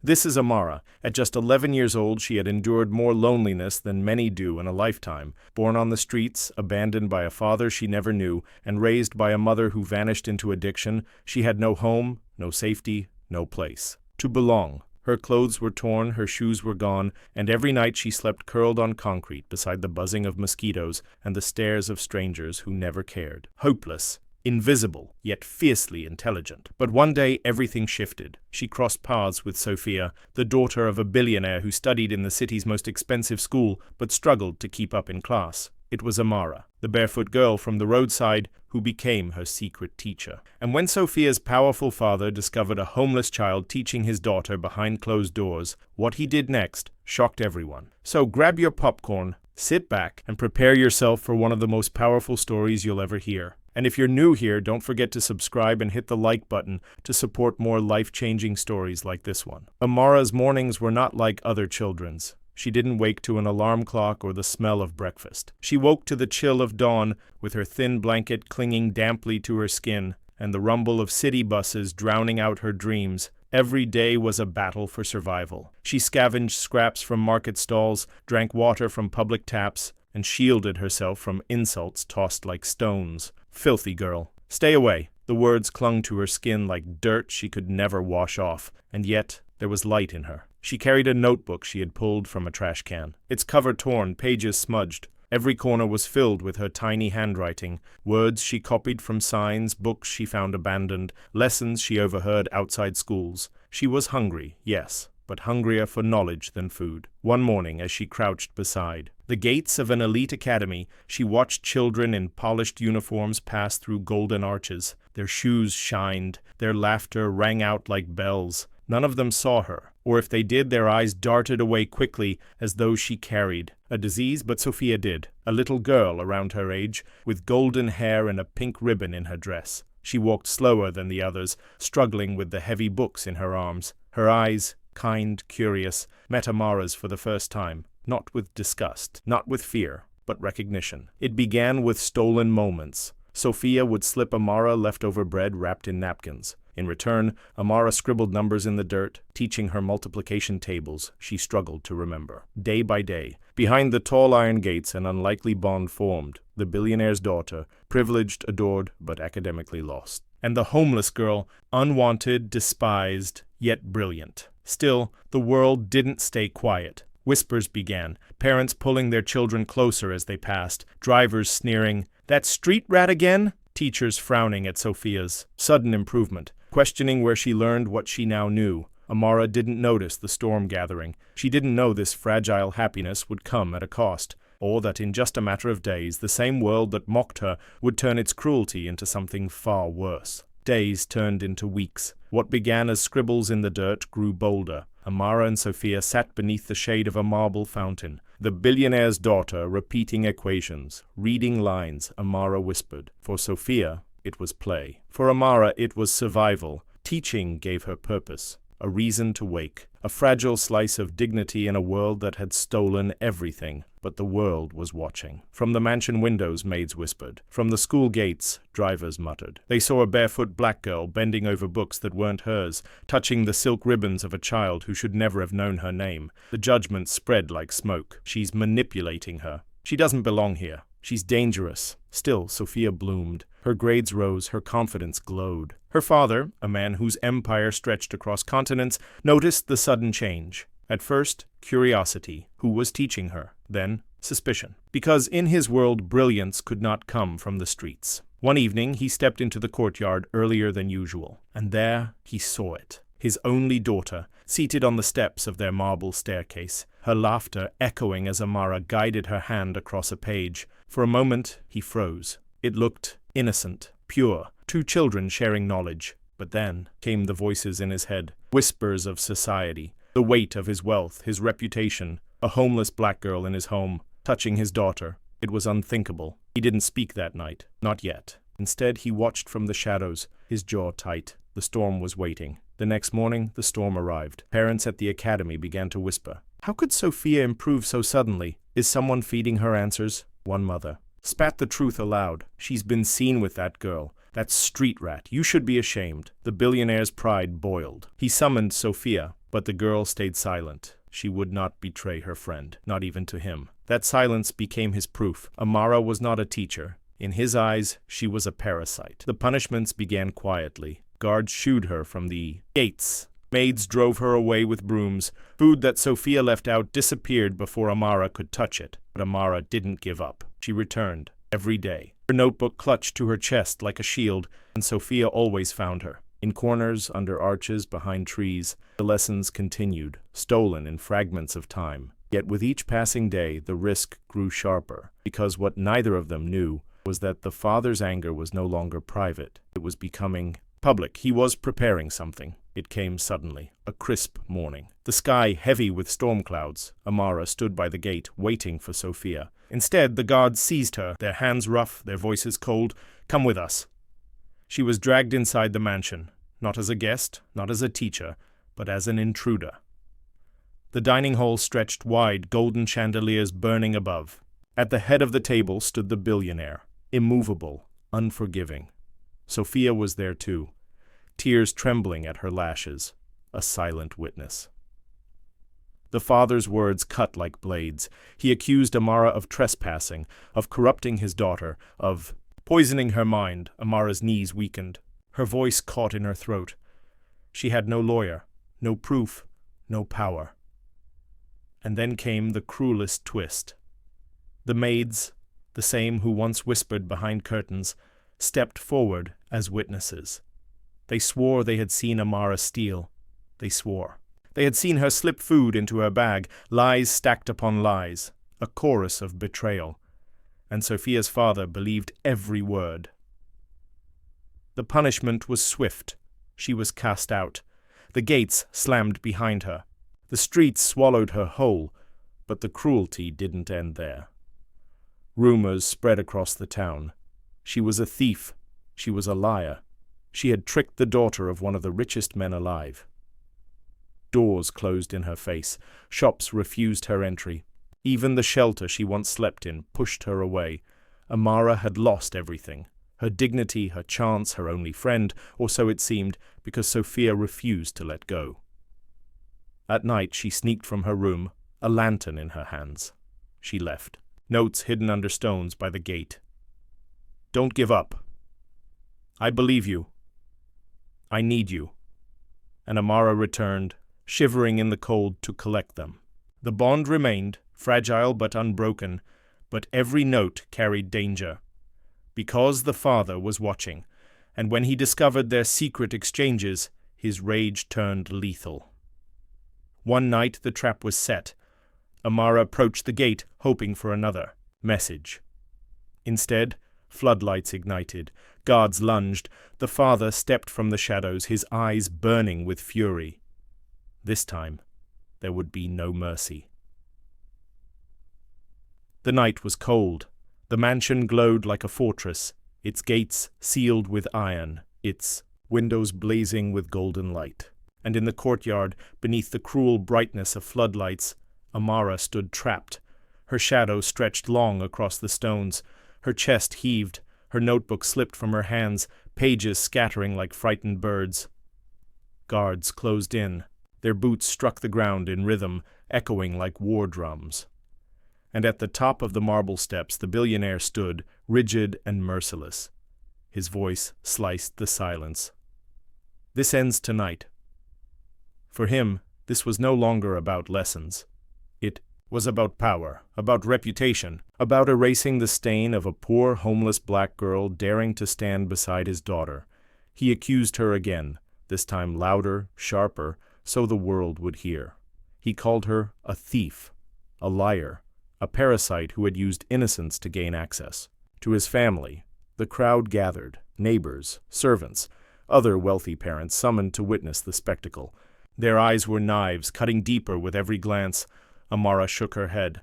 This is Amara. At just 11 years old, she had endured more loneliness than many do in a lifetime. Born on the streets, abandoned by a father she never knew, and raised by a mother who vanished into addiction, she had no home, no safety, no place to belong. Her clothes were torn, her shoes were gone, and every night she slept curled on concrete beside the buzzing of mosquitoes and the stares of strangers who never cared. Hopeless, invisible, yet fiercely intelligent. But one day everything shifted. She crossed paths with Sophia, the daughter of a billionaire who studied in the city's most expensive school but struggled to keep up in class. It was Amara, the barefoot girl from the roadside who became her secret teacher. And when Sophia's powerful father discovered a homeless child teaching his daughter behind closed doors, what he did next shocked everyone. So grab your popcorn, sit back, and prepare yourself for one of the most powerful stories you'll ever hear. And if you're new here, don't forget to subscribe and hit the like button to support more life-changing stories like this one. Amara's mornings were not like other children's. She didn't wake to an alarm clock or the smell of breakfast. She woke to the chill of dawn, with her thin blanket clinging damply to her skin, and the rumble of city buses drowning out her dreams. Every day was a battle for survival. She scavenged scraps from market stalls, drank water from public taps, and shielded herself from insults tossed like stones. Filthy girl. Stay away. The words clung to her skin like dirt she could never wash off, and yet there was light in her. She carried a notebook she had pulled from a trash can. Its cover torn, pages smudged. Every corner was filled with her tiny handwriting, words she copied from signs, books she found abandoned, lessons she overheard outside schools. She was hungry, yes, but hungrier for knowledge than food. One morning, as she crouched beside the gates of an elite academy, she watched children in polished uniforms pass through golden arches. Their shoes shined, their laughter rang out like bells. None of them saw her, or if they did, their eyes darted away quickly as though she carried a disease, but Sophia did. A little girl around her age, with golden hair and a pink ribbon in her dress. She walked slower than the others, struggling with the heavy books in her arms. Her eyes, kind, curious, met Amara's for the first time, not with disgust, not with fear, but recognition. It began with stolen moments. Sophia would slip Amara leftover bread wrapped in napkins. In return, Amara scribbled numbers in the dirt, teaching her multiplication tables she struggled to remember. Day by day, behind the tall iron gates, an unlikely bond formed. The billionaire's daughter, privileged, adored, but academically lost. And the homeless girl, unwanted, despised, yet brilliant. Still, the world didn't stay quiet. Whispers began, parents pulling their children closer as they passed, drivers sneering, "That street rat again?" Teachers frowning at Sophia's sudden improvement, questioning where she learned what she now knew. Amara didn't notice the storm gathering. She didn't know this fragile happiness would come at a cost, or that in just a matter of days the same world that mocked her would turn its cruelty into something far worse. Days turned into weeks. What began as scribbles in the dirt grew bolder. Amara and Sophia sat beneath the shade of a marble fountain. The billionaire's daughter repeating equations, reading lines, Amara whispered. For Sophia, it was play. For Amara, it was survival. Teaching gave her purpose, a reason to wake, a fragile slice of dignity in a world that had stolen everything. But the world was watching. From the mansion windows, maids whispered. From the school gates, drivers muttered. They saw a barefoot black girl bending over books that weren't hers, touching the silk ribbons of a child who should never have known her name. The judgment spread like smoke. She's manipulating her. She doesn't belong here. She's dangerous. Still, Sophia bloomed. Her grades rose, her confidence glowed. Her father, a man whose empire stretched across continents, noticed the sudden change. At first, curiosity. Who was teaching her? Then, suspicion. Because in his world, brilliance could not come from the streets. One evening, he stepped into the courtyard earlier than usual, and there he saw it. His only daughter, seated on the steps of their marble staircase, her laughter echoing as Amara guided her hand across a page. For a moment, he froze. It looked innocent, pure, two children sharing knowledge. But then came the voices in his head, whispers of society, the weight of his wealth, his reputation, a homeless black girl in his home, touching his daughter. It was unthinkable. He didn't speak that night. Not yet. Instead, he watched from the shadows, his jaw tight. The storm was waiting. The next morning, the storm arrived. Parents at the academy began to whisper. How could Sophia improve so suddenly? Is someone feeding her answers? One mother spat the truth aloud. She's been seen with that girl. That street rat. You should be ashamed. The billionaire's pride boiled. He summoned Sophia, but But the girl stayed silent. She would not betray her friend, not even to him. That silence became his proof. Amara was not a teacher. In his eyes, she was a parasite. The punishments began quietly. Guards shooed her from the gates. Maids drove her away with brooms. Food that Sophia left out disappeared before Amara could touch it. But Amara didn't give up. She returned every day. Her notebook clutched to her chest like a shield, and Sophia always found her. In corners, under arches, behind trees, the lessons continued, stolen in fragments of time. Yet with each passing day, the risk grew sharper, because what neither of them knew was that the father's anger was no longer private. It was becoming public. He was preparing something. It came suddenly, a crisp morning. The sky heavy with storm clouds. Amara stood by the gate, waiting for Sophia. Instead, the guards seized her, their hands rough, their voices cold. "Come with us." She was dragged inside the mansion, not as a guest, not as a teacher, but as an intruder. The dining hall stretched wide, golden chandeliers burning above. At the head of the table stood the billionaire, immovable, unforgiving. Sophia was there too, tears trembling at her lashes, a silent witness. The father's words cut like blades. He accused Amara of trespassing, of corrupting his daughter, of poisoning her mind. Amara's knees weakened. Her voice caught in her throat. She had no lawyer, no proof, no power. And then came the cruelest twist. The maids, the same who once whispered behind curtains, stepped forward as witnesses. They swore they had seen Amara steal. They swore. They had seen her slip food into her bag, lies stacked upon lies, a chorus of betrayal. And Sophia's father believed every word. The punishment was swift. She was cast out. The gates slammed behind her. The streets swallowed her whole, but the cruelty didn't end there. Rumors spread across the town. She was a thief. She was a liar. She had tricked the daughter of one of the richest men alive. Doors closed in her face. Shops refused her entry. Even the shelter she once slept in pushed her away. Amara had lost everything. Her dignity, her chance, her only friend, or so it seemed, because Sophia refused to let go. At night she sneaked from her room, a lantern in her hands. She left. Notes hidden under stones by the gate. "Don't give up. I believe you. I need you." And Amara returned, shivering in the cold, to collect them. The bond remained, fragile but unbroken, but every note carried danger. Because the father was watching, and when he discovered their secret exchanges, his rage turned lethal. One night the trap was set. Amara approached the gate, hoping for another message. Instead, floodlights ignited. Guards lunged. The father stepped from the shadows, his eyes burning with fury. This time, there would be no mercy. The night was cold. The mansion glowed like a fortress, its gates sealed with iron, its windows blazing with golden light. And in the courtyard, beneath the cruel brightness of floodlights, Amara stood trapped. Her shadow stretched long across the stones. Her chest heaved. Her notebook slipped from her hands, pages scattering like frightened birds. Guards closed in. Their boots struck the ground in rhythm, echoing like war drums. And at the top of the marble steps the billionaire stood, rigid and merciless. His voice sliced the silence. "This ends tonight." For him, this was no longer about lessons. It was about power, about reputation, about erasing the stain of a poor, homeless black girl daring to stand beside his daughter. He accused her again, this time louder, sharper, so the world would hear. He called her a thief, a liar, a parasite who had used innocence to gain access. To his family, the crowd gathered, neighbors, servants, other wealthy parents summoned to witness the spectacle. Their eyes were knives, cutting deeper with every glance. Amara shook her head.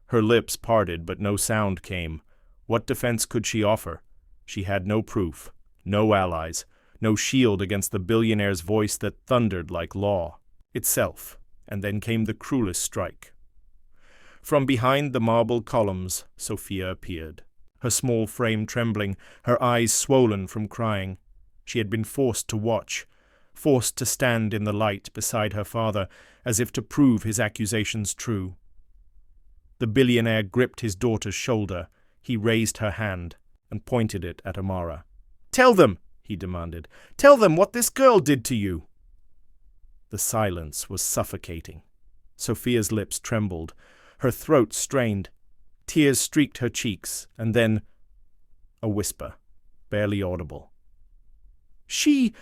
Her lips parted, but no sound came. What defense could she offer? She had no proof, no allies, no shield against the billionaire's voice that thundered like law itself. And then came the cruelest strike. From behind the marble columns, Sophia appeared, her small frame trembling, her eyes swollen from crying. She had been forced to watch. forced to stand in the light beside her father, as if to prove his accusations true. The billionaire gripped his daughter's shoulder. He raised her hand and pointed it at Amara. "Tell them," he demanded. "Tell them what this girl did to you." The silence was suffocating. Sophia's lips trembled. Her throat strained. Tears streaked her cheeks, and then a whisper, barely audible. She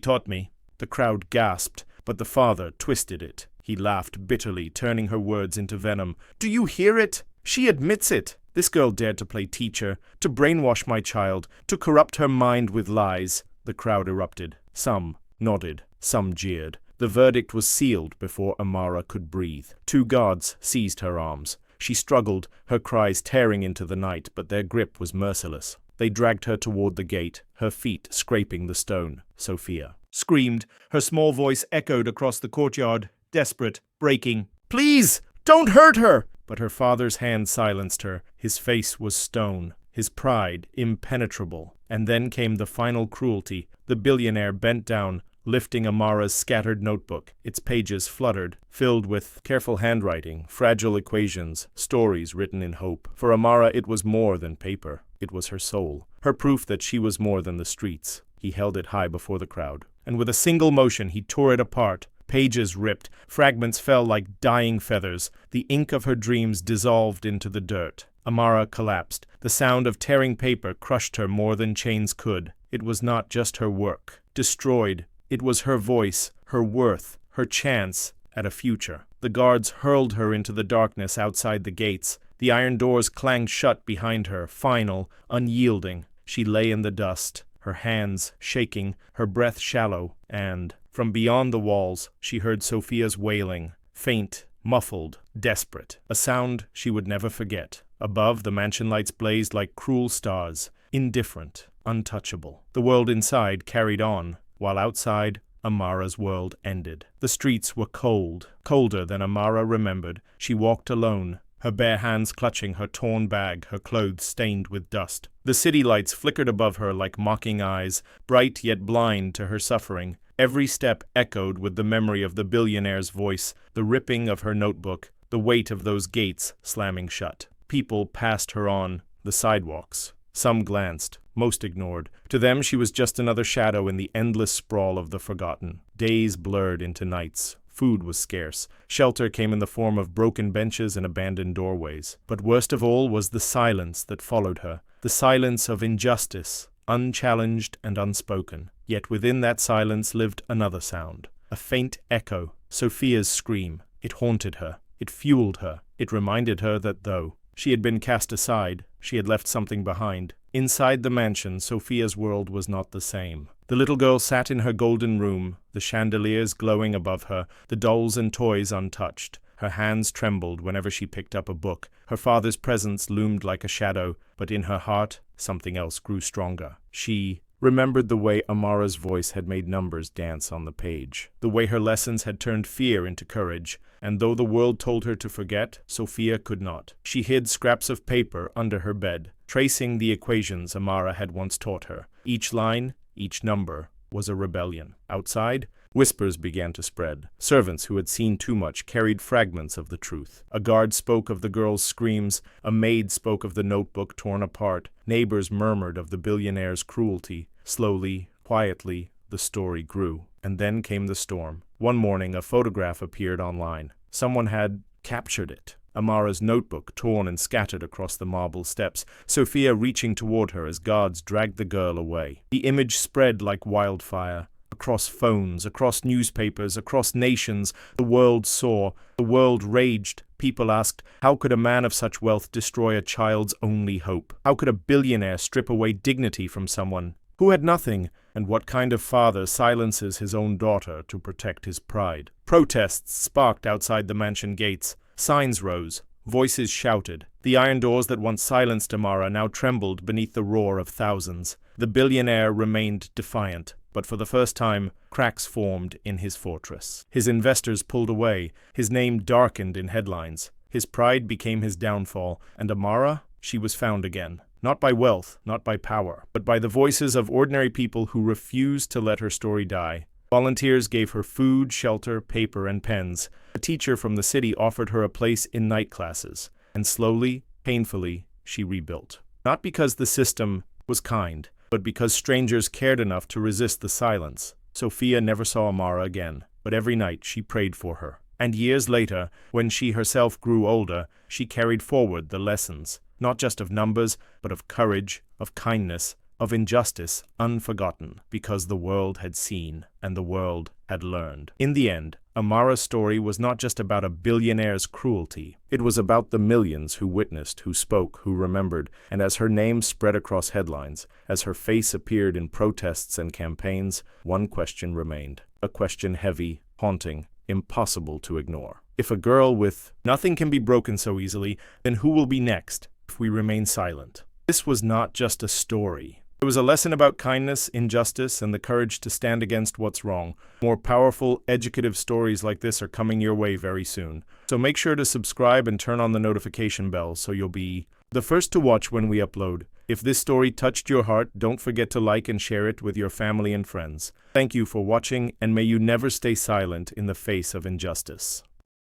taught me." The crowd gasped, but the father twisted it. He laughed bitterly, turning her words into venom. "Do you hear it? She admits it. This girl dared to play teacher, to brainwash my child, to corrupt her mind with lies." The crowd erupted. Some nodded, some jeered. The verdict was sealed before Amara could breathe. 2 guards seized her arms. She struggled, her cries tearing into the night, but their grip was merciless. They dragged her toward the gate, her feet scraping the stone. Sophia screamed. Her small voice echoed across the courtyard, desperate, breaking. "Please, don't hurt her!" But her father's hand silenced her. His face was stone, his pride impenetrable. And then came the final cruelty. The billionaire bent down, lifting Amara's scattered notebook. Its pages fluttered, filled with careful handwriting, fragile equations, stories written in hope. For Amara it was more than paper. It was her soul, her proof that she was more than the streets. He held it high before the crowd, and with a single motion he tore it apart. Pages ripped, fragments fell like dying feathers. The ink of her dreams dissolved into the dirt. Amara collapsed. The sound of tearing paper crushed her more than chains could. It was not just her work, destroyed. It was her voice, her worth, her chance at a future. The guards hurled her into the darkness outside the gates. The iron doors clanged shut behind her, final, unyielding. She lay in the dust, her hands shaking, her breath shallow, and, from beyond the walls, she heard Sophia's wailing, faint, muffled, desperate, a sound she would never forget. Above, the mansion lights blazed like cruel stars, indifferent, untouchable. The world inside carried on, while outside, Amara's world ended. The streets were cold, colder than Amara remembered. She walked alone, her bare hands clutching her torn bag, her clothes stained with dust. The city lights flickered above her like mocking eyes, bright yet blind to her suffering. Every step echoed with the memory of the billionaire's voice, the ripping of her notebook, the weight of those gates slamming shut. People passed her on the sidewalks. Some glanced, most ignored. To them she was just another shadow in the endless sprawl of the forgotten. Days blurred into nights. Food was scarce. Shelter came in the form of broken benches and abandoned doorways. But worst of all was the silence that followed her, the silence of injustice, unchallenged and unspoken. Yet within that silence lived another sound, a faint echo, Sophia's scream. It haunted her. It fueled her. It reminded her that though she had been cast aside, she had left something behind. Inside the mansion, Sophia's world was not the same. The little girl sat in her golden room, the chandeliers glowing above her, the dolls and toys untouched. Her hands trembled whenever she picked up a book. Her father's presence loomed like a shadow, but in her heart, something else grew stronger. She remembered the way Amara's voice had made numbers dance on the page, the way her lessons had turned fear into courage, and though the world told her to forget, Sophia could not. She hid scraps of paper under her bed, tracing the equations Amara had once taught her. Each line, each number, was a rebellion. Outside, whispers began to spread. Servants who had seen too much carried fragments of the truth. A guard spoke of the girl's screams, a maid spoke of the notebook torn apart, neighbors murmured of the billionaire's cruelty. Slowly, quietly, the story grew. And then came the storm. One morning, a photograph appeared online. Someone had captured it. Amara's notebook torn and scattered across the marble steps, Sophia reaching toward her as guards dragged the girl away. The image spread like wildfire. Across phones, across newspapers, across nations, the world saw, the world raged. People asked, how could a man of such wealth destroy a child's only hope? How could a billionaire strip away dignity from someone who had nothing? And what kind of father silences his own daughter to protect his pride? Protests sparked outside the mansion gates. Signs rose. Voices shouted. The iron doors that once silenced Amara now trembled beneath the roar of thousands. The billionaire remained defiant, but for the first time, cracks formed in his fortress. His investors pulled away. His name darkened in headlines. His pride became his downfall. And Amara? She was found again. Not by wealth, not by power, but by the voices of ordinary people who refused to let her story die. Volunteers gave her food, shelter, paper, and pens. A teacher from the city offered her a place in night classes. And slowly, painfully, she rebuilt. Not because the system was kind, but because strangers cared enough to resist the silence. Sophia never saw Amara again, but every night she prayed for her. And years later, when she herself grew older, she carried forward the lessons, not just of numbers, but of courage, of kindness, of injustice, unforgotten, because the world had seen and the world had learned. In the end, Amara's story was not just about a billionaire's cruelty. It was about the millions who witnessed, who spoke, who remembered, and as her name spread across headlines, as her face appeared in protests and campaigns, one question remained, a question heavy, haunting, impossible to ignore. If a girl with nothing can be broken so easily, then who will be next if we remain silent? This was not just a story. It was a lesson about kindness, injustice, and the courage to stand against what's wrong. More powerful, educative stories like this are coming your way very soon. So make sure to subscribe and turn on the notification bell so you'll be the first to watch when we upload. If this story touched your heart, don't forget to like and share it with your family and friends. Thank you for watching, and may you never stay silent in the face of injustice.